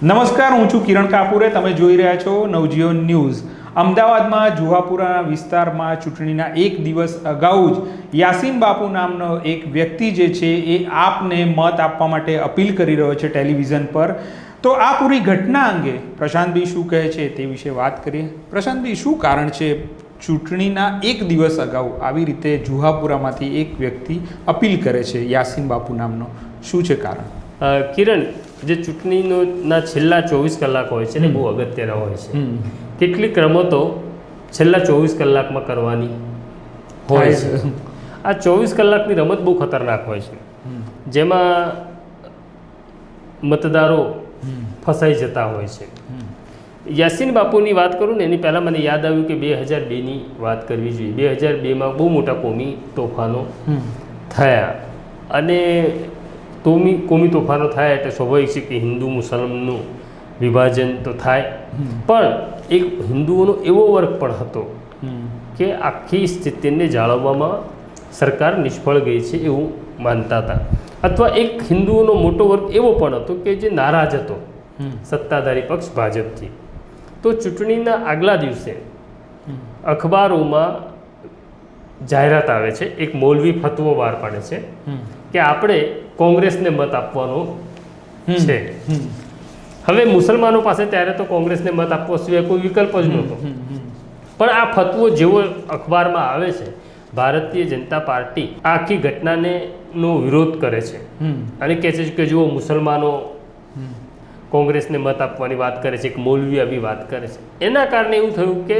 નમસ્કાર, હું છું કિરણ કાપુરે. તમે જોઈ રહ્યા છો નવજીવન ન્યૂઝ. અમદાવાદમાં જુહાપુરા વિસ્તારમાં ચૂંટણીના એક દિવસ અગાઉ જ યાસીન બાપુ નામનો એક વ્યક્તિ જે છે એ આપને મત આપવા માટે અપીલ કરી રહ્યો છે ટેલિવિઝન પર. તો આ પૂરી ઘટના અંગે પ્રશાંતભાઈ શું કહે છે તે વિશે વાત કરીએ. પ્રશાંતભાઈ, શું કારણ છે ચૂંટણીના એક દિવસ અગાઉ આવી રીતે જુહાપુરામાંથી એક વ્યક્તિ અપીલ કરે છે યાસીન બાપુ નામનો? શું છે કારણ? કિરણ, જે ચૂંટણીના છેલ્લા 24 કલાક હોય છે ને બહુ અગત્યના હોય છે. કેટલીક રમતો છેલ્લા 24 કલાકમાં કરવાની હોય છે. આ 24 કલાકની રમત બહુ ખતરનાક હોય છે, જેમાં મતદારો ફસાઈ જતા હોય છે. યાસીન બાપુની વાત કરું ને એની પહેલાં મને યાદ આવ્યું કે 2002ની વાત કરવી જોઈએ. 2002માં બહુ મોટા કોમી તોફાનો થયા, અને કોમી તોફાનો થાય એટલે સ્વાભાવિક છે કે હિન્દુ મુસલમાનનું વિભાજન તો થાય, પણ એક હિન્દુઓનો એવો વર્ગ પણ હતો કે આખી સ્થિતિને જાળવવામાં સરકાર નિષ્ફળ ગઈ છે એવું માનતા હતા. અથવા એક હિન્દુઓનો મોટો વર્ગ એવો પણ હતો કે જે નારાજ હતો સત્તાધારી પક્ષ ભાજપથી. તો ચૂંટણીના આગલા દિવસે અખબારોમાં જાહેરાત આવે છે, એક મૌલવી ફતવો બહાર પાડે છે કે આપણે કોંગ્રેસને મત આપવાનો છે. હવે મુસલમાનો પાસે ત્યારે તો કોંગ્રેસને મત આપવા સિવાય કોઈ વિકલ્પ જ નહોતો. પણ આ ફતવો જેવો અખબારમાં આવે છે, ભારતીય જનતા પાર્ટી આખી ઘટનાને નો વિરોધ કરે છે અને કહે છે કે જુઓ, મુસલમાનો કોંગ્રેસને મત આપવાની વાત કરે છે, એક મૌલવી આવી વાત કરે છે. એના કારણે એવું થયું કે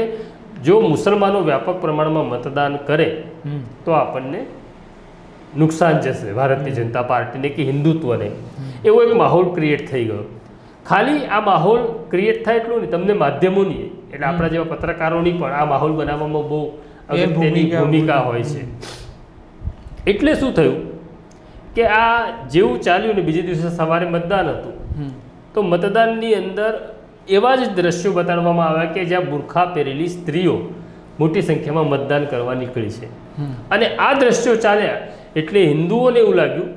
જો મુસલમાનો વ્યાપક પ્રમાણમાં મતદાન કરે તો આપણને નુકસાન જશે ભારતીય જનતા પાર્ટીને કે હિન્દુત્વને. એવો એક માહોલ ક્રિએટ થઈ ગયો. ખાલી આ માહોલ ક્રિએટ થાય એટલું નહીં, તમને માધ્યમોની એટલે આપણા જેવા પત્રકારોની પણ આ માહોલ બનાવવામાં બહુ અગત્યની ભૂમિકા હોય છે. એટલે શું થયું કે આ જેવું ચાલ્યું ને બીજે દિવસે સવારે મતદાન હતું, તો મતદાનની અંદર એવા જ દ્રશ્યો બતાડવામાં આવ્યા કે જ્યાં બુરખા પહેરેલી સ્ત્રીઓ મોટી સંખ્યામાં મતદાન કરવા નીકળી છે. અને આ દ્રશ્યો ચાલ્યા એટલે હિન્દુઓને એવું લાગ્યું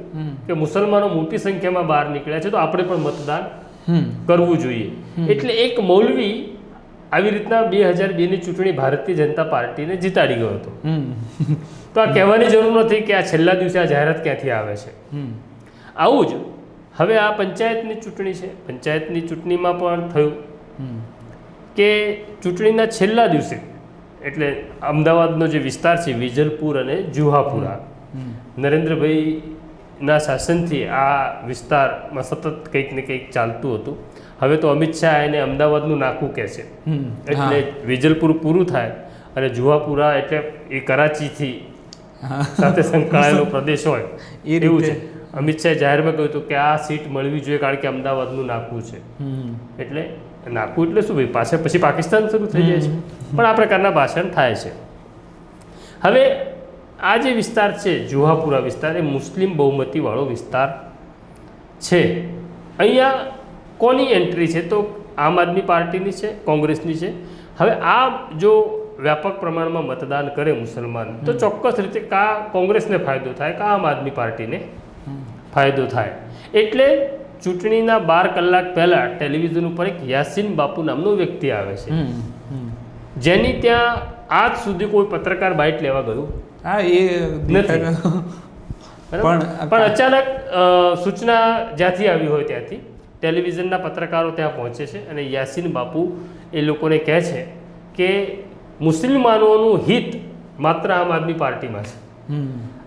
કે મુસલમાનો મોટી સંખ્યામાં બહાર નીકળ્યા છે, તો આપણે પણ મતદાન કરવું જોઈએ. એટલે એક મૌલવી આવી રીતના 2002ની ચૂંટણી ભારતીય જનતા પાર્ટીને જીતાડી ગયો હતો. તો આ કહેવાની જરૂર નથી કે આ છેલ્લા દિવસે આ જાહેરાત ક્યાંથી આવે છે. આવું જ હવે આ પંચાયતની ચૂંટણી છે. પંચાયતની ચૂંટણીમાં પણ થયું કે ચૂંટણીના છેલ્લા દિવસે, એટલે અમદાવાદનો જે વિસ્તાર છે વિજલપુર અને જુહાપુરા, નરેન્દ્રભાઈના શાસનથી આ વિસ્તારમાં સતત કંઈક ને કંઈક ચાલતું હતું. હવે તો અમિત શાહ એને અમદાવાદનું નાકું કહે છે. એટલે વિજલપુર પૂરું થાય અને જુહાપુરા એટલે એ કરાચીથી સાથે સંકળાયેલો પ્રદેશ હોય એવું છે. અમિત શાહે જાહેરમાં કહ્યું હતું કે આ સીટ મળવી જોઈએ કારણ કે અમદાવાદનું નાકું છે. એટલે નાકું એટલે શું ભાઈ, પાસે પછી પાકિસ્તાન શરૂ થઈ જાય છે. પણ આ પ્રકારના ભાષણ થાય છે. હવે આ જે વિસ્તાર છે જુહાપુરા વિસ્તાર, એ મુસ્લિમ બહુમતીવાળો વિસ્તાર છે. અહીંયા કોની એન્ટ્રી છે? તો આમ આદમી પાર્ટીની છે, કોંગ્રેસની છે. હવે આ જો વ્યાપક પ્રમાણમાં મતદાન કરે મુસલમાન, તો ચોક્કસ રીતે કા કોંગ્રેસને ફાયદો થાય કા આમ આદમી પાર્ટીને ફાયદો થાય. એટલે ચૂંટણીના 12 કલાક પહેલાં ટેલિવિઝન ઉપર એક યાસીન બાપુ નામનો વ્યક્તિ આવે છે, જેની ત્યાં આજ સુધી કોઈ પત્રકાર બાઇટ લેવા ગયું નથી. પણ અચાનક સૂચના જ્યાંથી આવી હોય ત્યાંથી ટેલિવિઝનના પત્રકારો ત્યાં પહોંચે છે અને યાસીન બાપુ એ લોકોને કહે છે કે મુસલમાનોનું હિત માત્ર આમ આદમી પાર્ટીમાં છે.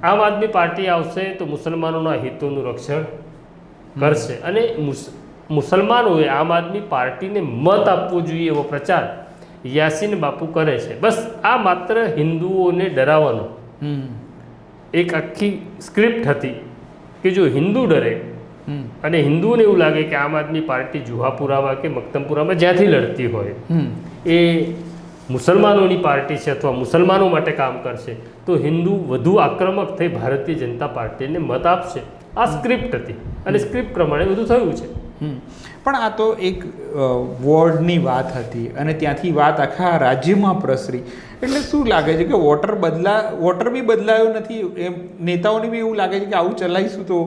આમ આદમી પાર્ટી આવશે તો મુસલમાનોના હિતોનું રક્ષણ કરશે અને મુસલમાનોએ આમ આદમી પાર્ટીને મત આપવો જોઈએ એવો પ્રચાર યાસીન બાપુ કરે છે. બસ આ માત્ર હિન્દુઓને ડરાવવાનો એક આખી સ્ક્રિપ્ટ હતી કે જો હિન્દુ ડરે અને હિન્દુઓને એવું લાગે કે આમ આદમી પાર્ટી જુહાપુરામાં કે મક્તમપુરામાં જ્યાંથી લડતી હોય એ મુસલમાનોની પાર્ટી છે અથવા મુસલમાનો માટે કામ કરશે, તો હિન્દુ વધુ આક્રમક થઈ ભારતીય જનતા પાર્ટીને મત આપશે. આ સ્ક્રિપ્ટ હતી અને સ્ક્રિપ્ટ પ્રમાણે બધું થયું છે. પણ આ તો એક વોર્ડની વાત હતી અને ત્યાંથી વાત આખા રાજ્યમાં પ્રસરી, એટલે શું લાગે છે કે વોટર બી બદલાયો નથી, એમ નેતાઓને બી એવું લાગે છે કે આવું ચલાવીશું તો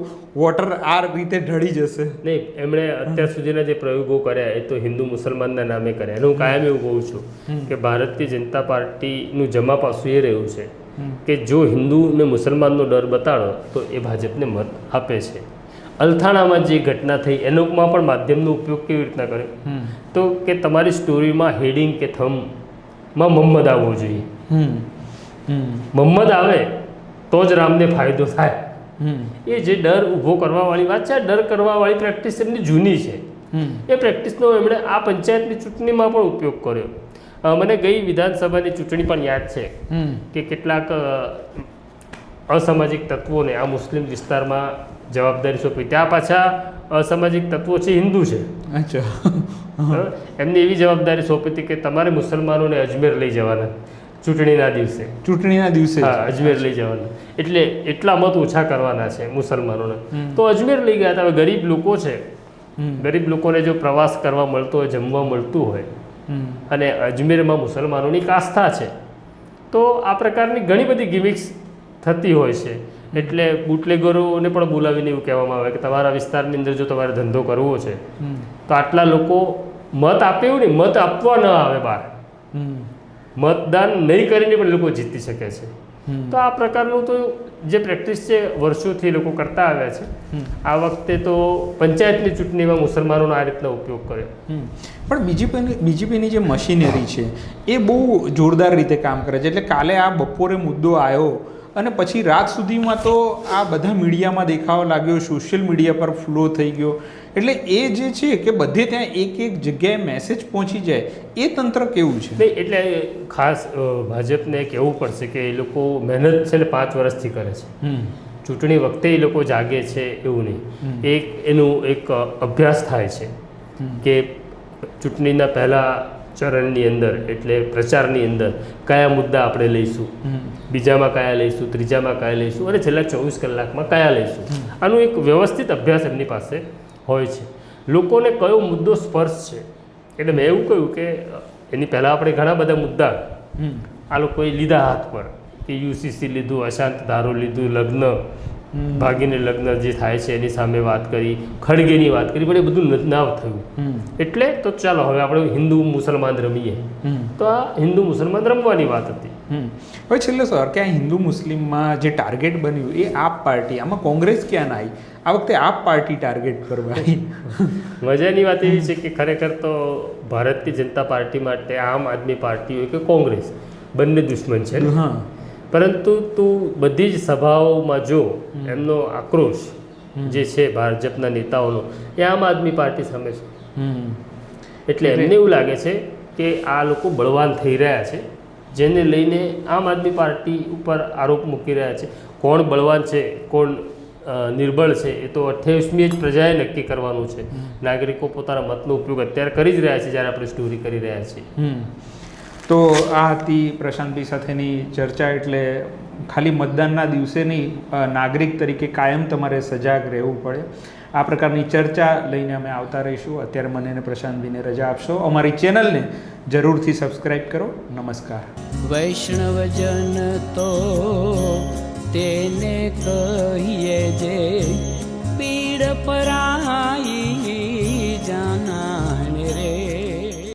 વોટર આ રીતે ઢળી જશે? નહીં, એમણે અત્યાર સુધીના જે પ્રયોગો કર્યા એ તો હિન્દુ મુસલમાનના નામે કર્યા. અને હું કાયમ એવું કહું છું કે ભારતીય જનતા પાર્ટીનું જમા પાસું એ રહ્યું છે કે જો હિન્દુ ને મુસલમાનનો ડર બતાડો તો એ ભાજપને મત આપે છે. અલથાણામાં જે ઘટના થઈ એનોમાં પણ માધ્યમનો ઉપયોગ કેવી રીતના કર્યો તો કે તમારી સ્ટોરીમાં હેડિંગ કે થંબમાં મોહમ્મદ આવવો જોઈએ. મોહમ્મદ આવે તો જ રામને ફાયદો થાય. એ જે ડર ઊભો કરવાવાળી વાત છે, આ ડર કરવાવાળી પ્રેક્ટિસ એમની જૂની છે. એ પ્રેક્ટિસનો એમણે આ પંચાયતની ચૂંટણીમાં પણ ઉપયોગ કર્યો. મને ગઈ વિધાનસભાની ચૂંટણી પણ યાદ છે કે કેટલાક અસામાજિક તત્વોને આ મુસ્લિમ વિસ્તારમાં જવાબદારી સોંપી. ત્યાં પાછા અસામાજિક તત્વો છે, હિન્દુ છે. એમને એવી જવાબદારી સોંપી હતી કે તમારે મુસલમાનોને અજમેર લઈ જવાના ચૂંટણીના દિવસે. હા, અજમેર લઈ જવાના, એટલે એટલા મત ઓછા કરવાના છે મુસલમાનોને. તો અજમેર લઈ ગયા હતા. હવે ગરીબ લોકો છે, ગરીબ લોકોને જો પ્રવાસ કરવા મળતો હોય, જમવા મળતું હોય અને અજમેરમાં મુસલમાનોની આસ્થા છે તો આ પ્રકારની ઘણી બધી ગિમિક્સ થતી હોય છે. એટલે બુટલેગરોને પણ બોલાવીને એવું કહેવામાં આવે કે તમારા વિસ્તારની અંદર જો તમારે ધંધો કરવો છે તો આટલા લોકો મત આપે, એવું નહીં, મત આપવા ન આવે બહાર, મતદાન નહીં કરીને પણ લોકો જીતી શકે છે. તો આ પ્રકારનું તો જે પ્રેક્ટિસ છે વર્ષોથી લોકો કરતા આવ્યા છે. આ વખતે તો પંચાયતની ચૂંટણીમાં મુસલમાનોનો આ રીતના ઉપયોગ કર્યો. પણ બીજેપીની જે મશીનરી છે એ બહુ જોરદાર રીતે કામ કરે છે. એટલે કાલે આ બપોરે મુદ્દો આવ્યો અને પછી રાત સુધીમાં તો આ બધા મીડિયામાં દેખાવા લાગ્યો, સોશિયલ મીડિયા પર ફ્લો થઈ ગયો. એટલે એ જે છે કે બધે ત્યાં એક જગ્યાએ મેસેજ પહોંચી જાય, એ તંત્ર કેવું છે? નહીં, એટલે ખાસ ભાજપને કહેવું પડશે કે એ લોકો મહેનત છે ને 5 વર્ષથી કરે છે. ચૂંટણી વખતે એ લોકો જાગે છે એવું નહીં, એનું એક અભ્યાસ થાય છે કે ચૂંટણીના પહેલા ચરણની અંદર એટલે પ્રચારની અંદર કયા મુદ્દા આપણે લઈશું, બીજામાં કયા લઈશું, ત્રીજામાં કયા લઈશું અને છેલ્લા 24 કલાકમાં કયા લઈશું. આનું એક વ્યવસ્થિત અભ્યાસ એમની પાસે હોય છે. લોકોને કયો મુદ્દો સ્પર્શ છે, એટલે મેં એવું કહ્યું કે એની પહેલાં આપણે ઘણા બધા મુદ્દા આ લોકોએ લીધા હાથ પર કે યુસીસી લીધું, અશાંત ધારો લીધું, લગ્ન ભાગીને લગ્ન જે થાય છે એની સામે વાત કરી, ખડગેની વાત કરી, પણ એ બધું ના થયું. એટલે તો ચાલો હવે આપણે હિન્દુ મુસલમાન રમીએ. તો આ હિન્દુ મુસલમાન રમવાની વાત હતી. હવે છેલ્લે સર કે આ હિન્દુ મુસ્લિમમાં જે ટાર્ગેટ બન્યું એ આપ પાર્ટી, આમાં કોંગ્રેસ ક્યાં ના આવી? આ વખતે આપ પાર્ટી ટાર્ગેટ કરવા આવી. મજાની વાત એવી છે કે ખરેખર તો ભારતીય જનતા પાર્ટી માટે આમ આદમી પાર્ટી હોય કે કોંગ્રેસ, બંને દુશ્મન છે. પરંતુ તું બધી જ સભાઓમાં જો એમનો આક્રોશ જે છે ભાજપના નેતાઓનો એ આમ આદમી પાર્ટી સામે છે. એટલે એમને એવું લાગે છે કે આ લોકો બળવાન થઈ રહ્યા છે, જેને લઈને આમ આદમી પાર્ટી ઉપર આરોપ મૂકી રહ્યા છે. કોણ બળવાન છે, કોણ નિર્બળ છે એ તો 28મી જ પ્રજાએ નક્કી કરવાનું છે. નાગરિકો પોતાના મતનો ઉપયોગ અત્યારે કરી જ રહ્યા છે જ્યારે આપણે સ્ટોરી કરી રહ્યા છીએ. તો આ હતી પ્રશાંતભાઈ સાથેની ચર્ચા. એટલે ખાલી મતદાનના દિવસે નહીં, નાગરિક તરીકે કાયમ તમારે સજાગ રહેવું પડે. આ પ્રકારની ચર્ચા લઈને અમે આવતા રહીશું. અત્યારે મને અને પ્રશાંતભાઈને રજા આપશો. અમારી ચેનલને જરૂરથી સબસ્ક્રાઈબ કરો. નમસ્કાર. વૈષ્ણવજન તો તેને કહીએ જે પીડ પરાઈ.